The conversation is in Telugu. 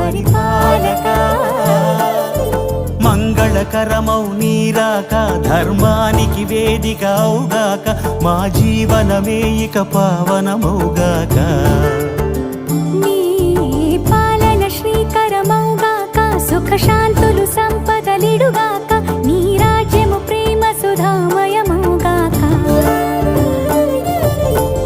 పరిపాలక మంగళకరమౌ నీరాక ధర్మానికి వేదిక అవుగాక మా జీవనమే ఇక పావనమౌగాక నీ పాలన శ్రీకరమౌగాక సుఖ శాంతులు సంపదలిడుగాక